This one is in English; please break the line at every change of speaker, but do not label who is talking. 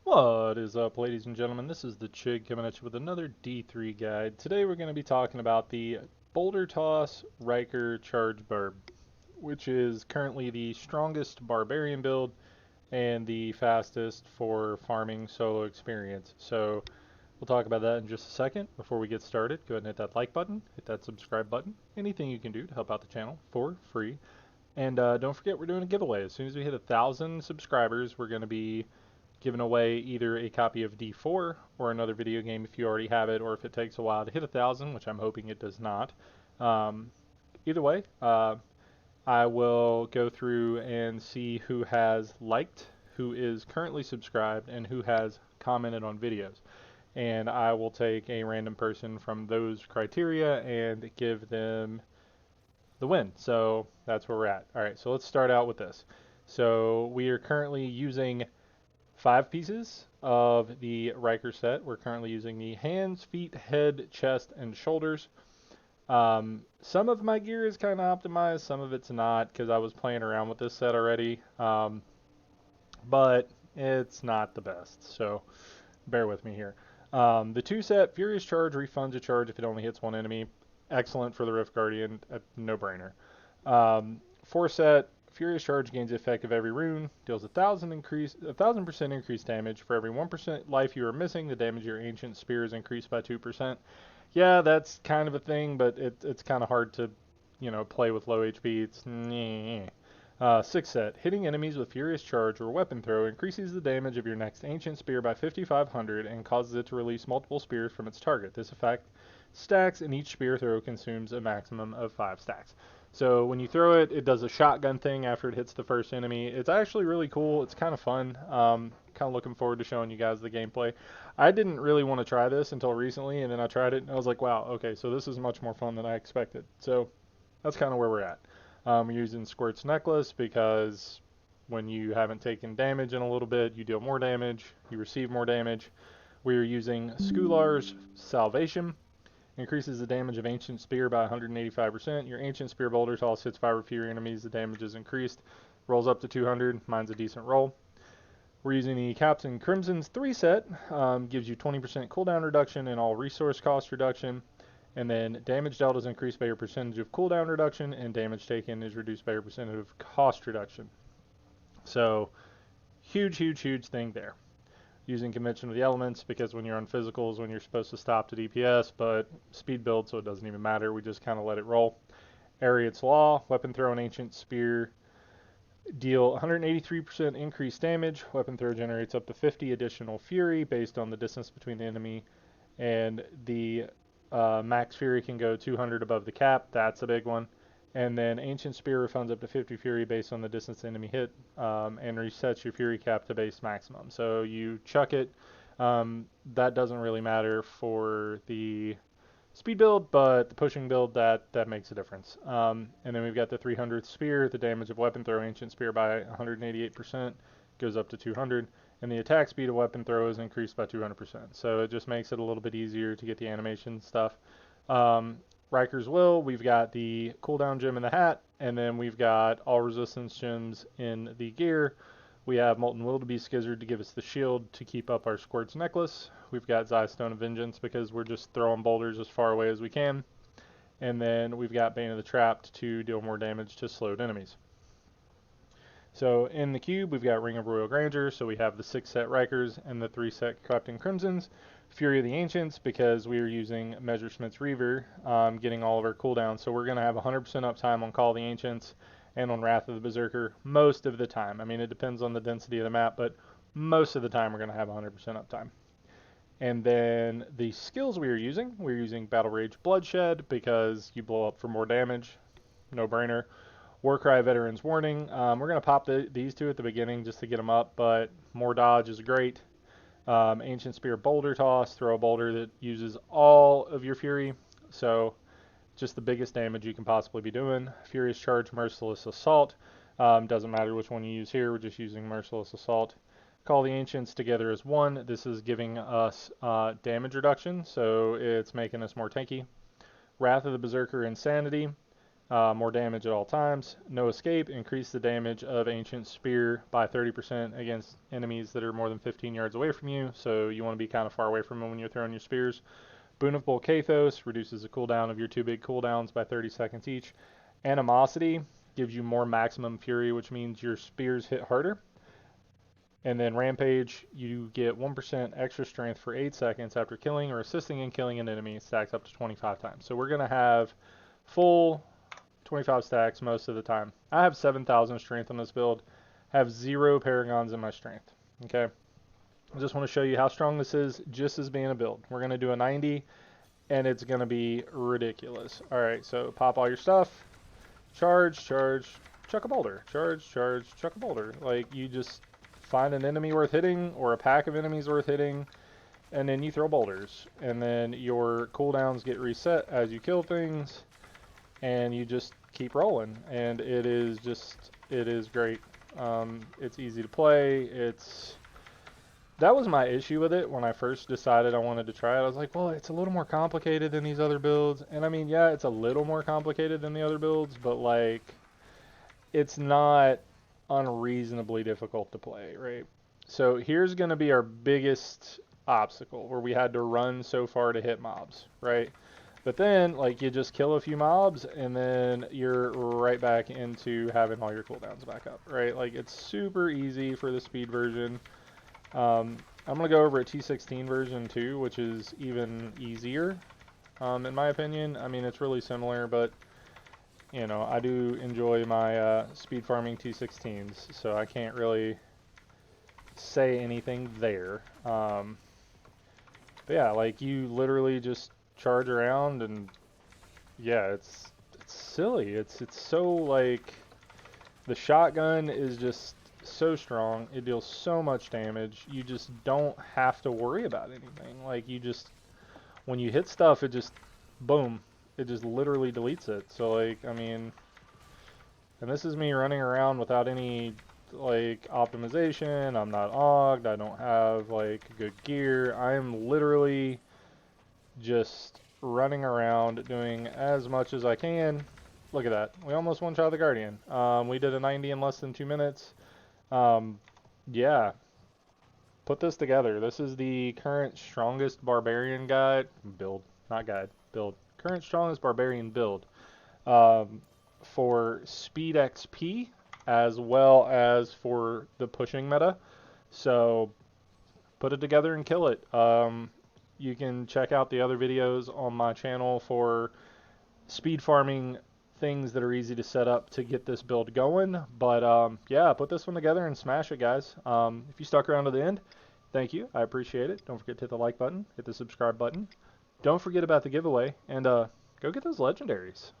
What is up, ladies and gentlemen? This is the Chig coming at you with another D3 guide. Today we're going to be talking about the Boulder Toss Raekor Charge Barb, which is currently the strongest barbarian build and the fastest for farming solo experience. So we'll talk about that in just a second. Before we get started, go ahead and hit that like button, hit that subscribe button, anything you can do to help out the channel for free. And don't forget, we're doing a giveaway. As soon as we hit 1,000 subscribers, we're going to be giving away either a copy of D4 or another video game if you already have it, or if it takes a while to hit 1,000, which I'm hoping it does not. Um, Either way, I will go through and see who has liked, who is currently subscribed, and who has commented on videos. And I will take a random person from those criteria and give them the win. So that's where we're at. All right, so let's start out with this. So we are currently using 5 pieces of the Raekor set. We're currently using the hands, feet, head, chest, and shoulders. Some of my gear is kind of optimized, some of it's not, because I was playing around with this set already. But it's not the best, so bear with me here. The 2 set, Furious Charge refunds a charge if it only hits one enemy. Excellent for the Rift Guardian, no brainer. 4 set, Furious Charge gains the effect of every rune, deals 1,000% increased damage. For every 1% life you are missing, the damage of your Ancient Spear is increased by 2%. Yeah, that's kind of a thing, but it's kind of hard to, play with low HP. It's 6 set, hitting enemies with Furious Charge or Weapon Throw increases the damage of your next Ancient Spear by 5,500 and causes it to release multiple spears from its target. This effect stacks, and each spear throw consumes a maximum of 5 stacks. So when you throw it, it does a shotgun thing after it hits the first enemy. It's actually really cool. It's kind of fun. Kind of looking forward to showing you guys the gameplay. I didn't really want to try this until recently, and then I tried it, and I was like, wow, okay, so this is much more fun than I expected. So that's kind of where we're at. We're using Squirt's Necklace because when you haven't taken damage in a little bit, you deal more damage, you receive more damage. We're using Skular's Salvation. Increases the damage of Ancient Spear by 185%. Your Ancient Spear Boulder Toss hits 5 or fewer enemies, the damage is increased. Rolls up to 200, mine's a decent roll. We're using the Captain Crimson's 3 set, gives you 20% cooldown reduction and all resource cost reduction. And then damage dealt is increased by your percentage of cooldown reduction, and damage taken is reduced by your percentage of cost reduction. So, huge, huge, huge thing there. Using Convention of the Elements because when you're on physicals, when you're supposed to stop to DPS, but speed build, so it doesn't even matter. We just kind of let it roll. Ariat's Law, Weapon Throw and Ancient Spear deal 183% increased damage. Weapon Throw generates up to 50 additional Fury based on the distance between the enemy and the max Fury can go 200 above the cap. That's a big one. And then Ancient Spear refunds up to 50 Fury based on the distance the enemy hit, and resets your Fury cap to base maximum. So you chuck it. That doesn't really matter for the speed build, but the pushing build, that makes a difference. And then we've got the 300th Spear. The damage of Weapon Throw Ancient Spear by 188% goes up to 200. And the attack speed of Weapon Throw is increased by 200%. So it just makes it a little bit easier to get the animation stuff. Riker's Will, we've got the cooldown gem in the hat, and then we've got all resistance gems in the gear. We have Molten Wildebeest Gizzard to give us the shield to keep up our Squirt's Necklace. We've got Zai Stone of Vengeance because we're just throwing boulders as far away as we can. And then we've got Bane of the Trapped to deal more damage to slowed enemies. So in the cube, we've got Ring of Royal Grandeur, so we have the 6-set Rikers and the 3-set Captain Crimsons. Fury of the Ancients, because we are using Messerschmitt's Reaver, getting all of our cooldowns. So we're going to have 100% uptime on Call of the Ancients and on Wrath of the Berserker most of the time. I mean, it depends on the density of the map, but most of the time we're going to have 100% uptime. And then the skills we're using Battle Rage Bloodshed because you blow up for more damage, no brainer. Warcry Veteran's Warning. We're going to pop these two at the beginning just to get them up, but more dodge is great. Ancient Spear Boulder Toss. Throw a boulder that uses all of your Fury. So just the biggest damage you can possibly be doing. Furious Charge, Merciless Assault. Doesn't matter which one you use here. We're just using Merciless Assault. Call the Ancients together as one. This is giving us damage reduction, so it's making us more tanky. Wrath of the Berserker Insanity. more damage at all times. No escape, increase the damage of Ancient Spear by 30% against enemies that are more than 15 yards away from you, so you want to be kind of far away from them when you're throwing your spears. Boon of Bolkathos reduces the cooldown of your 2 big cooldowns by 30 seconds each. Animosity gives you more maximum fury, which means your spears hit harder. And then Rampage, you get 1% extra strength for 8 seconds after killing or assisting in killing an enemy. It stacks up to 25 times. So we're going to have full 25 stacks most of the time. I have 7,000 strength on this build. Have 0 paragons in my strength. Okay. I just want to show you how strong this is just as being a build. We're going to do a 90 and it's going to be ridiculous. Alright, so pop all your stuff. Charge, charge, chuck a boulder. Charge, charge, chuck a boulder. Like, you just find an enemy worth hitting or a pack of enemies worth hitting, and then you throw boulders. And then your cooldowns get reset as you kill things, and you just keep rolling. And it is great. It's easy to play. That was my issue with it when I first decided I wanted to try it. I was like, well, it's a little more complicated than these other builds. And I mean, yeah, it's a little more complicated than the other builds, but like, it's not unreasonably difficult to play, right? So here's going to be our biggest obstacle, where we had to run so far to hit mobs, right? But then, like, you just kill a few mobs, and then you're right back into having all your cooldowns back up, right? Like, it's super easy for the speed version. I'm going to go over a T16 version too, which is even easier, in my opinion. I mean, it's really similar, but, you know, I do enjoy my speed farming T16s, so I can't really say anything there. But yeah, like, you literally just charge around, and yeah, it's silly. It's so, like, the shotgun is just so strong. It deals so much damage. You just don't have to worry about anything. Like, you just, when you hit stuff, it just, boom, it just literally deletes it. So, like, I mean, and this is me running around without any, like, optimization. I'm not ogged. I don't have, like, good gear. I am literally just running around doing as much as I can. Look at that. We almost one-shot the Guardian. We did a 90 in less than 2 minutes. Yeah, put this together. This is the current strongest barbarian build, current strongest barbarian build, for speed XP as well as for the pushing meta. So put it together and kill it. You can check out the other videos on my channel for speed farming things that are easy to set up to get this build going. But yeah, put this one together and smash it, guys. If you stuck around to the end, thank you. I appreciate it. Don't forget to hit the like button, hit the subscribe button. Don't forget about the giveaway, and go get those legendaries.